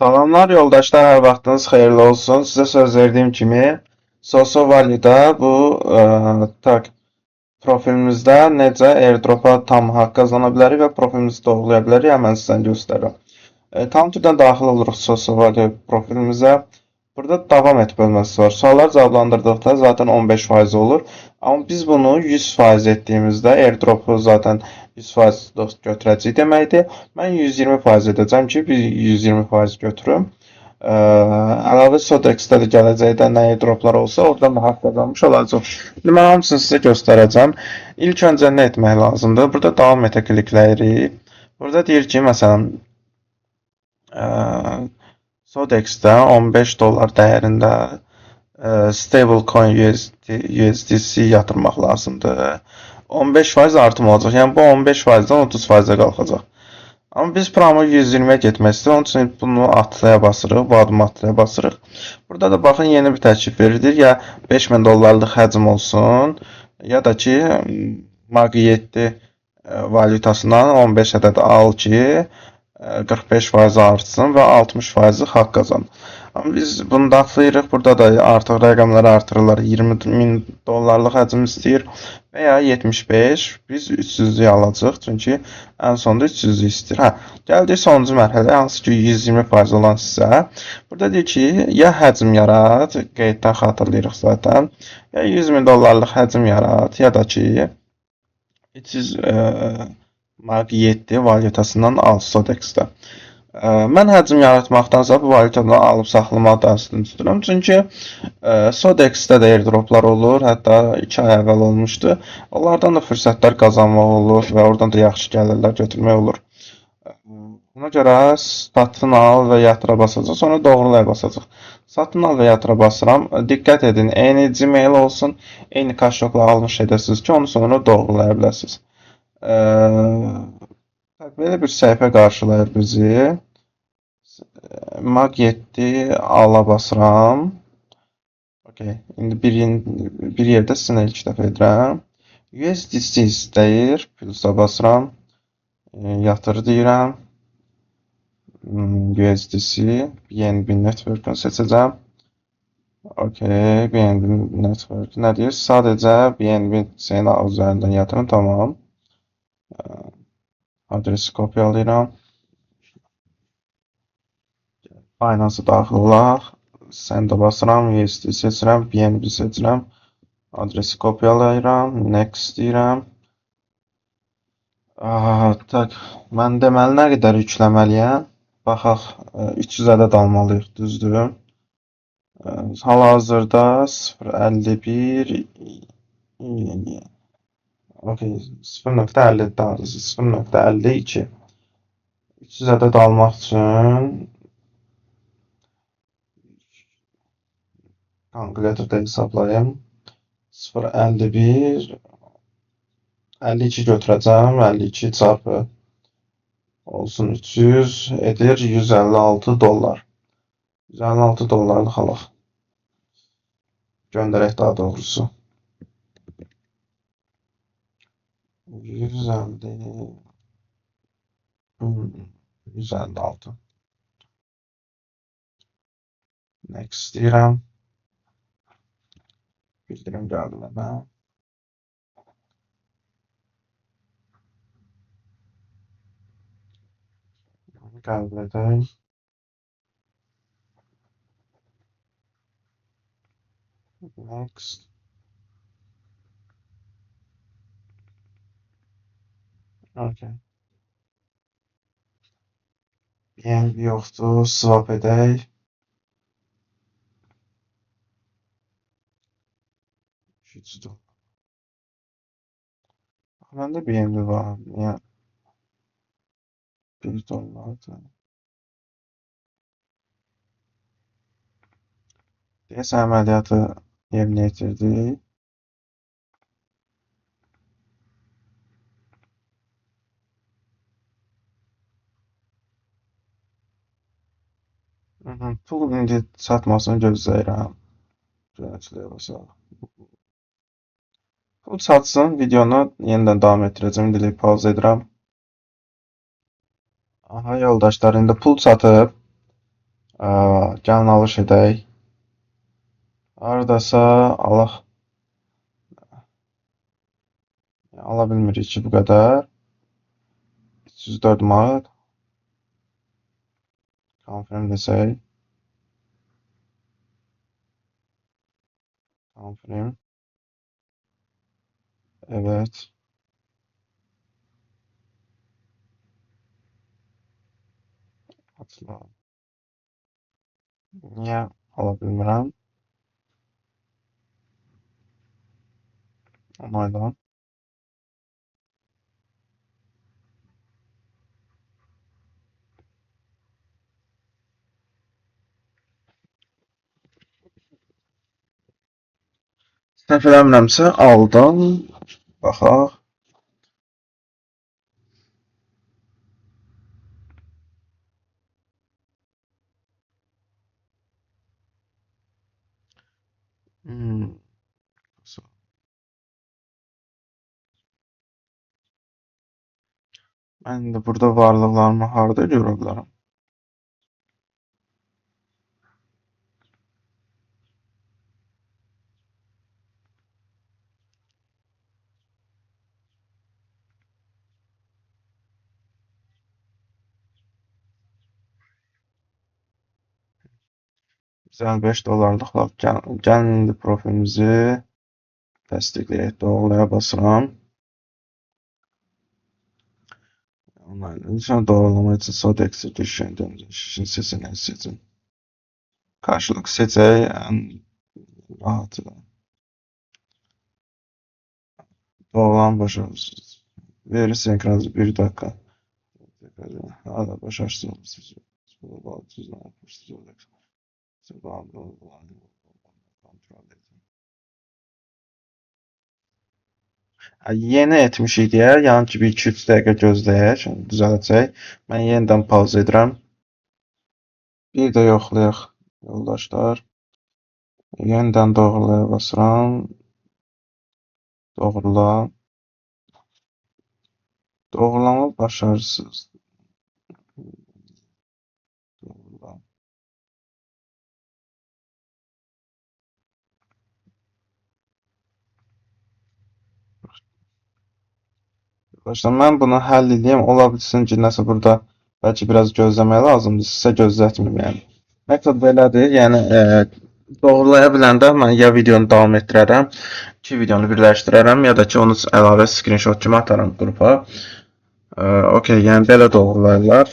Salamlar yoldaşlar, hər vaxtınız xeyirli olsun. Sizə söz verdiyim kimi, Sosovalyu'da bu tag profilimizdə necə airdropa tam haqq qazana bilərik və profilimizi doğrulaya bilərik, həmən sizə göstərirəm. Tam türdən daxil oluruq Sosovalyu profilimizə. Burada davam et bölməsi var. Suallar cavablandırdıqda zaten 15% olur. Amma biz bunu 100% etdiyimizdə airdropu zaten 100% götürəcək deməkdir. Mən 120% edəcəm ki, bir 120% götürüm. Əlavə Sodex'də də gələcəkdə nə airdroplar olsa, oradan da haqq qazanmış olacaq. İndi mən hamısını sizə göstərəcəm. İlk öncə nə etmək lazımdır? Burada davam etə klikləyirik. Burada deyir ki, məsələn, Sodex'də 15 dollar dəyərində stablecoin USDC yatırmaq lazımdır. 15% artım olacaq. Yəni bu 15%-dən 30%-ə qalxacaq. Amma biz promo 120-yə getmək istəyirik. Onun üçün bunu atlaya basırıq. Bu adımı atlaya basırıq. Burada da baxın yeni bir təklif verilir. Ya 5000 dollarlıq həcm olsun, ya da ki MAG7 valyutasından 15 ədəd al ki 45% artsın və 60% haqq qazan. Amma biz bunu da atlayırıq. Burada da artıq rəqəmləri artırırlar. 20.000 dollarlıq həcm istəyir və ya 75. Biz 300-lük alacağıq. Çünki ən sonda 300-lük istəyir. Gəldik sonuncu mərhələyə, hansı ki 120% olan hissə. Burada deyir ki, ya həcm yarat, qeyddən xatırlayırıq zaten. Ya 100.000 dollarlıq həcm yarat, ya da ki 300 MAG7 valyutasından al Sodex'də. Mən həcm yaratmaqdansa bu valyutadan alıb saxlamağı da üstün tuturam. Çünki Sodex'də də airdroplar olur. Hətta 2 ay əvvəl olmuşdu. Onlardan da fürsətlər qazanmaq olur və oradan da yaxşı gəlirlər götürmək olur. Buna görə satın al və yatıra basacaq. Sonra doğrulaya basacaq. Satın al və yatıra basıram. Diqqət edin, eyni Gmail olsun, eyni kaşokla almış edəsiniz ki, onu sonra doğrulaya biləsiniz. Belə bir səhifə qarşılayır bizi. MAG7 ala basıram. Okay. İndi bir yerdə sizinlə ilk dəfə edirəm. USDC istəyir. Plusa basıram. Yatır deyirəm. USDC. BNB Network-ını seçəcəm. Okay. BNB Network. Nə deyir? Sadəcə BNB şeyin üzərindən yatırın. Tamam. Adresi kopyalayıram. Binance-a daxil olaq. Send-ə basıram, USD seçirəm, BNB seçirəm. Adresi kopyalayıram, next deyirəm. Tak, mən deməli nə qədər yükləməliyəm? Baxaq, 300 ədəd almalıyıq, düzdür? Hal-hazırda 0.51 Okay, 0.50 daha doğrusu 0.52 300 ədəd almaq üçün kalkulatorda hesablayayım. 0.51 52 götürəcəm. 52 çarpı olsun 300 edir 156 dollar. 156 dollarlıq alaq. Göndərək daha doğrusu. 150 156 Next deyirəm. Bildirim gəldi mənə. Qəbul edək. Next. Okay. BNB yoxdur, swap edək. Məndə BNB var. Niyə? 1 dollardır. Deyəsən əməliyyatı yerinə yetirdik. Pul indi çatmasını gözləyirəm. Gözləyə basaq. Pul çatsın, videonu yenidən davam etdirəcəm. İndilik pauza edirəm. Aha yoldaşlar, indi pul çatıb. Gəlin alış edək. Haradasa Allah ala bilmirik ki, bu qədər. 304 manat. Confirm desək. Confirm. Evet. Atla. Niyə ala bilmirəm? Onayla. Səhv eləmirəmsə aldan baxaq. Mən indi burada varlıqlarımı harda görə bilərəm? Biz 55 dollarlıq var. Gəlin indi profilimizi təsdiqləyək. Doğrulaya basıram. Lütfen doğrulama için Sode Execution Demonstration seçeneği seçin. Karşılık seçeneği en rahatı. Doğrulan başarısız. Veri senkronize 1 dakika. Hala başarısız olmuşsunuz. Kontrol edin. Yeni etmişik deyə, yəni ki, bir 2-3 dəqiqə gözləyək, düzələcək. Mən yenidən pauza edirəm. Bir də yoxlayaq, yoldaşlar. Yenidən doğrulaya basıram. Doğrula. Doğrulama başarısız. Doğrula. Arkadaşlar mən bunu həll edeyim. Ola bilsin ki, nəsə burada bəlkə biraz gözləmək lazımdır. Sizə gözlətməyim yəni. Məqsəd belədir. Yəni doğrulaya biləndə mən ya videonu davam etdirərəm, iki videonu birləşdirərəm, ya da ki onu əlavə screenshot kimi atarım qrupa. Okey, yəni belə doğrulayırlar.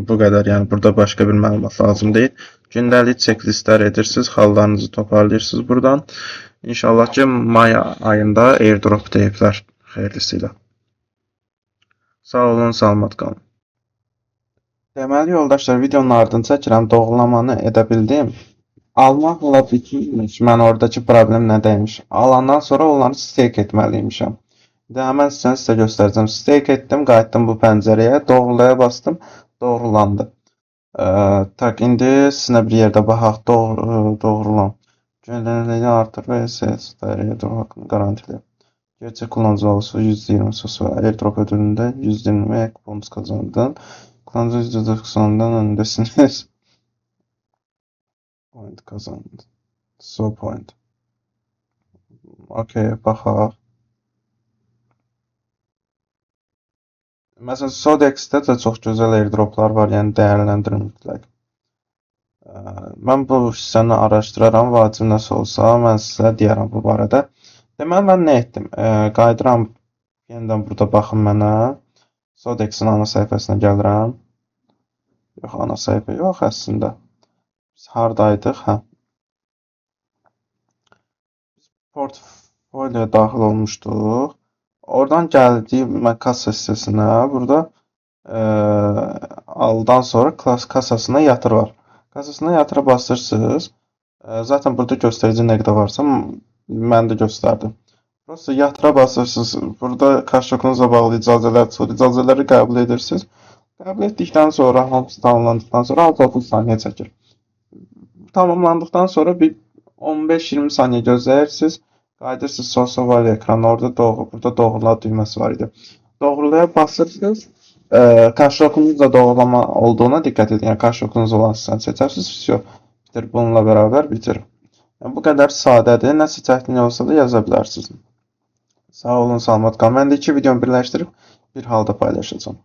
Bu qədər, yəni burada başqa bir məlumat lazım deyil. Gündəlik checklistlər edirsiniz, xallarınızı toparlayırsınız buradan. İnşallah ki may ayında airdrop deyiblər. Xeyirlisiyle. Sağ olun, salamat qalın. Deməli yoldaşlar, videonun ardını çəkirəm, doğrulamanı edə bildim. Almaqla bitmiş, mən oradakı problem nədəymiş. Alandan sonra onları stake etməliymişəm. Həmən sizə göstərəcəm. Stake etdim, qayıtdım bu pəncərəyə, doğrulaya bastım, doğrulandı. Tak, indi sizinlə bir yerdə baxaq, doğrulan. Güvənilirliyi artır və SSD haqqını garantiləyir. Gerçek kullanıcı olsa %20 sosyal airdrop ödülünde %20 ek bonus kazandın. Kullanıcı %90'dan öndesiniz. Point kazandın. So point. Okey, baxaq. Məsələn, Sodex'də də çox gözəl airdroplar var, yəni dəyərləndirin mütləq. Mən bu hissəni araşdıraram, vacib nəsə olsa, mən sizə deyərəm bu barədə. Deməli, mən nə etdim? Qayıdıram, yenidən burada baxın mənə. Sodex'in ana səhifəsinə gəlirəm. Yox, ana səhifə yox əslində. Biz haradaydıq? Hə. Biz portfolyoya daxil olmuşduq. Oradan gəldik kassa hissəsinə. Burada aldan sonra kassasına yatır var. Kassasına yatıra basırsınız. Zaten burada göstərici nə qədər varsa mən də göstərdim. Prosta yatıra basırsınız. Burada karşılıqınızla bağlı icazələr çıxır. İcazələri qəbul edirsiniz. Qəbul etdikdən sonra, hamısı tamamlandıqdan sonra 30 saniyə çəkir. Tamamlandıqdan sonra bir 15-20 saniyə gözləyirsiniz. Qayıdırsınız social value ekranı. Orada burada doğrula düyməsi var idi. Doğrulaya basırsınız. Karşılıqlınız da doğrulama olduğuna dikkat edin. Yani karşılıqlınız olan sistem seçersiniz. Все. Bitir. Bununla beraber bitir. Yani bu kadar sadədir. Nəsə çətin olsa da yaza bilərsiniz. Sağ olun, salamat qalın. Mən də iki videonu birləşdirib bir halda paylaşacağım.